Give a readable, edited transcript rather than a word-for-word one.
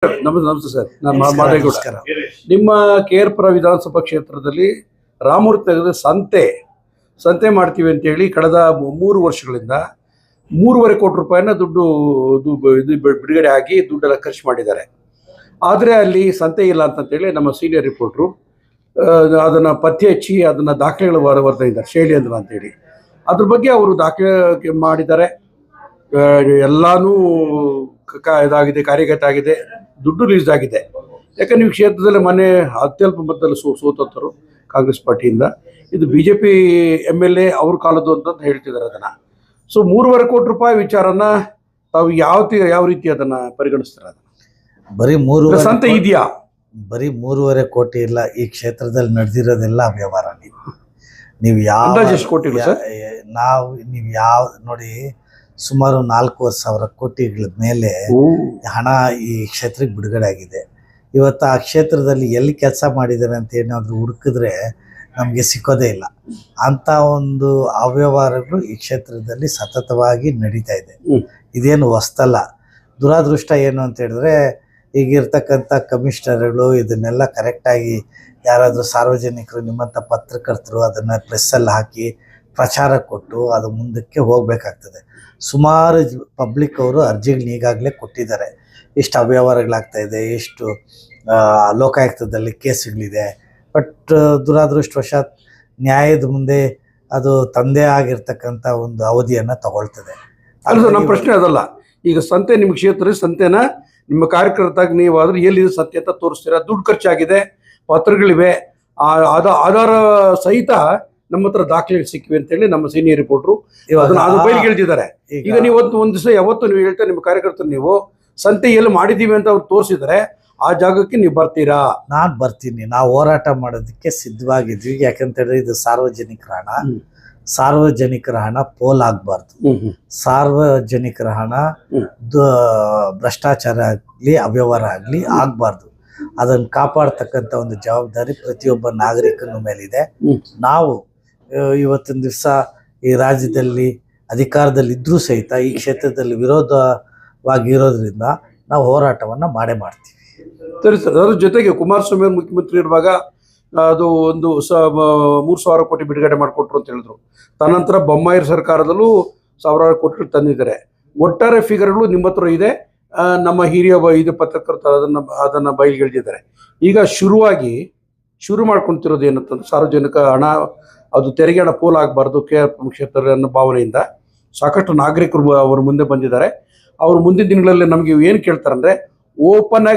ನಮಸ್ತೆ ಸರ್, ನಾನು ಮಾದೇಗೌಡ. ನಿಮ್ಮ KR ವಿಧಾನಸಭಾ ಕ್ಷೇತ್ರದಲ್ಲಿ ರಾಮಮೂರ್ತಿ ನಗರದ ಸಂತೆ ಮಾಡ್ತೀವಿ ಅಂತೇಳಿ ಕಳೆದ 3 ವರ್ಷಗಳಿಂದ 3.5 ಕೋಟಿ ರೂಪಾಯಿನ ದುಡ್ಡು ಬಿಡುಗಡೆ ಆಗಿ ದುಡ್ಡೆಲ್ಲ ಖರ್ಚು ಮಾಡಿದ್ದಾರೆ. ಆದರೆ ಅಲ್ಲಿ ಸಂತೆ ಇಲ್ಲ ಅಂತೇಳಿ ನಮ್ಮ ಸೀನಿಯರ್ ರಿಪೋರ್ಟ್ರು ಅದನ್ನು ಪತ್ತೆ ಹಚ್ಚಿ ಅದನ್ನು ದಾಖಲೆಗಳು ಬರ್ತಾ ಇದ್ದಾರೆ, ಶೈಲೇಂದ್ರ ಅಂತೇಳಿ. ಅದ್ರ ಬಗ್ಗೆ ಅವರು ದಾಖಲೆ ಮಾಡಿದ್ದಾರೆ. ಎಲ್ಲಾನು ಇದಾಗಿದೆ, ಕಾರ್ಯಗತ ಆಗಿದೆ, ದುಡ್ಡು ರಿಲೀಸ್ ಆಗಿದೆ. ಯಾಕಂದ್ರೆ ನೀವು ಕ್ಷೇತ್ರದಲ್ಲಿ ಮೊನ್ನೆ ಅತ್ಯಲ್ಪ ಮತದಲ್ಲಿ ಸೋತರು ಕಾಂಗ್ರೆಸ್ ಪಾರ್ಟಿಯಿಂದ. ಇದು BJP MLA ಅವ್ರ ಕಾಲದ್ದು ಅಂತ ಹೇಳ್ತಿದ್ದಾರೆ ಅದನ್ನು. ಸೊ 3.5 ಕೋಟಿ ರೂಪಾಯಿ ವಿಚಾರನ ತಾವು ಯಾವ ರೀತಿ ಅದನ್ನ ಪರಿಗಣಿಸ್ತಾರೆ? ಅದನ್ನ ಬರೀ 3 ಸಂತೆ ಇದೆಯಾ? ಬರೀ 3.5 ಕೋಟಿ ಇಲ್ಲ, ಈ ಕ್ಷೇತ್ರದಲ್ಲಿ ನಡೆದಿರೋದೆಲ್ಲ ವ್ಯವಹಾರ. ನೀವು ಯಾವ ನೋಡಿ, ಸುಮಾರು 4,500 ಕೋಟಿಗಳ ಮೇಲೆ ಹಣ ಈ ಕ್ಷೇತ್ರಕ್ಕೆ ಬಿಡುಗಡೆ ಆಗಿದೆ. ಇವತ್ತು ಆ ಕ್ಷೇತ್ರದಲ್ಲಿ ಎಲ್ಲಿ ಕೆಲಸ ಮಾಡಿದ್ದಾರೆ ಅಂತ ಏನಾದರೂ ಹುಡುಕಿದ್ರೆ ನಮಗೆ ಸಿಕ್ಕೋದೇ ಇಲ್ಲ. ಅಂಥ ಒಂದು ಅವ್ಯವಹಾರಗಳು ಈ ಕ್ಷೇತ್ರದಲ್ಲಿ ಸತತವಾಗಿ ನಡೀತಾ ಇದೆ. ಇದೇನು ಹೊಸ್ತಲ್ಲ. ದುರಾದೃಷ್ಟ ಏನು ಅಂತ ಹೇಳಿದ್ರೆ, ಈಗಿರ್ತಕ್ಕಂಥ ಕಮಿಷನರ್ಗಳು ಇದನ್ನೆಲ್ಲ ಕರೆಕ್ಟಾಗಿ ಯಾರಾದರೂ ಸಾರ್ವಜನಿಕರು, ನಿಮ್ಮಂಥ ಪತ್ರಕರ್ತರು ಅದನ್ನು ಪ್ರೆಸ್ಸಲ್ಲಿ ಹಾಕಿ ಪ್ರಚಾರ ಕೊಟ್ಟು ಅದು ಮುಂದಕ್ಕೆ ಹೋಗಬೇಕಾಗ್ತದೆ. ಸುಮಾರು ಪಬ್ಲಿಕ್ ಅವರು ಅರ್ಜಿಗಳನ್ನ ಈಗಾಗಲೇ ಕೊಟ್ಟಿದ್ದಾರೆ. ಎಷ್ಟು ಅವ್ಯವಹಾರಗಳಾಗ್ತಾ ಇದೆ, ಎಷ್ಟು ಲೋಕಾಯುಕ್ತದಲ್ಲಿ ಕೇಸುಗಳಿದೆ. ಬಟ್ ದುರಾದೃಷ್ಟವಶಾತ್ ನ್ಯಾಯದ ಮುಂದೆ ಅದು ತಂದೆ ಆಗಿರ್ತಕ್ಕಂಥ ಒಂದು ಅವಧಿಯನ್ನು ತಗೊಳ್ತದೆ. ಅಲ್ಲ, ನಮ್ಮ ಪ್ರಶ್ನೆ ಅದಲ್ಲ. ಈಗ ಸಂತೆ ನಿಮ್ಮ ಕ್ಷೇತ್ರ ಸಂತೆನ ನಿಮ್ಮ ಕಾರ್ಯಕರ್ತಾಗಿ ನೀವಾದ್ರೂ ಎಲ್ಲಿದೆ ಸತ್ಯ ಅಂತ ತೋರಿಸ್ತೀರಾ? ದುಡ್ಡು ಖರ್ಚಾಗಿದೆ, ಪತ್ರಗಳಿವೆ, ಆಧಾರ ಸಹಿತ ನಮ್ಮ ಹತ್ರ ದಾಖಲೆ ಸಿಕ್ಕಿವೆ ಅಂತೇಳಿ ನಮ್ಮ ಸೀನಿಯರ್ ರಿಪೋರ್ಟ್ರು ಅದು ಬಯಲು ಹೇಳ್ತಿದ್ದಾರೆ. ಈಗ ನೀವು ಒಂದು ದಿವಸ ಯಾವತ್ತು ನೀವು ಹೇಳ್ತಾರೆ ನಿಮ್ಮ ಕಾರ್ಯಕರ್ತರು ನೀವು ಸಂತೆ ಎಲ್ಲಿ ಮಾಡಿದ್ದೀವಿ ಅಂತ ಅವ್ರು ತೋರಿಸಿದರೆ ಆ ಜಾಗಕ್ಕೆ ನೀವು ಬರ್ತೀರಾ? ನಾನು ಬರ್ತೀನಿ. ನಾವು ಹೋರಾಟ ಮಾಡೋದಕ್ಕೆ ಸಿದ್ಧವಾಗಿದ್ವಿ. ಯಾಕಂತೇಳಿದ್ರೆ ಇದು ಸಾರ್ವಜನಿಕರ ಹಣ ಪೋಲ್ ಆಗಬಾರ್ದು. ಸಾರ್ವಜನಿಕರ ಹಣ ಭ್ರಷ್ಟಾಚಾರ ಆಗಲಿ, ಅವ್ಯವಹಾರ ಆಗಲಿ ಆಗಬಾರ್ದು. ಅದನ್ನು ಕಾಪಾಡ್ತಕ್ಕಂಥ ಒಂದು ಜವಾಬ್ದಾರಿ ಪ್ರತಿಯೊಬ್ಬ ನಾಗರಿಕನ ಮೇಲಿದೆ. ನಾವು ಇವತ್ತಿನ ದಿವಸ ಈ ರಾಜ್ಯದಲ್ಲಿ ಅಧಿಕಾರದಲ್ಲಿ ಇದ್ರೂ ಸಹಿತ ಈ ಕ್ಷೇತ್ರದಲ್ಲಿ ವಿರೋಧವಾಗಿರೋದ್ರಿಂದ ನಾವು ಹೋರಾಟವನ್ನು ಮಾಡ್ತೀವಿ. ಸರಿ ಸರ್, ಅದ್ರ ಜೊತೆಗೆ ಕುಮಾರಸ್ವಾಮಿ ಮುಖ್ಯಮಂತ್ರಿ ಇರುವಾಗ ಅದು ಒಂದು 3,000 ಕೋಟಿ ಬಿಡುಗಡೆ ಮಾಡಿಕೊಟ್ರು ಅಂತ ಹೇಳಿದ್ರು. ತದನಂತರ ಬೊಮ್ಮಾಯಿ ಸರ್ಕಾರದಲ್ಲೂ 1,000 ಕೋಟಿ ತಂದಿದ್ದಾರೆ. ಒಟ್ಟಾರೆ ಫಿಗರ್ಗಳು ನಿಮ್ಮ ಹತ್ರ ಇದೆ. ನಮ್ಮ ಹಿರಿಯ ಪತ್ರಕರ್ತರು ಅದನ್ನು ಬಯಲಿಗೆಳೆದಿದ್ದಾರೆ. ಈಗ ಶುರು ಮಾಡ್ಕೊತಿರೋದು ಏನಂತಂದ್ರೆ, ಸಾರ್ವಜನಿಕ ಹಣ ಅದು ತೆರಿಗೆ ಹಣ ಪೋಲ್ ಆಗಬಾರ್ದು KR ಕ್ಷೇತ್ರ ಅನ್ನೋ ಭಾವನೆಯಿಂದ ಸಾಕಷ್ಟು ನಾಗರಿಕರು ಅವರು ಮುಂದೆ ಬಂದಿದ್ದಾರೆ. ಅವರು ಮುಂದಿನ ದಿನಗಳಲ್ಲಿ ನಮಗೆ ಏನು ಕೇಳ್ತಾರಂದ್ರೆ, ಓಪನ್ ಆಗಿ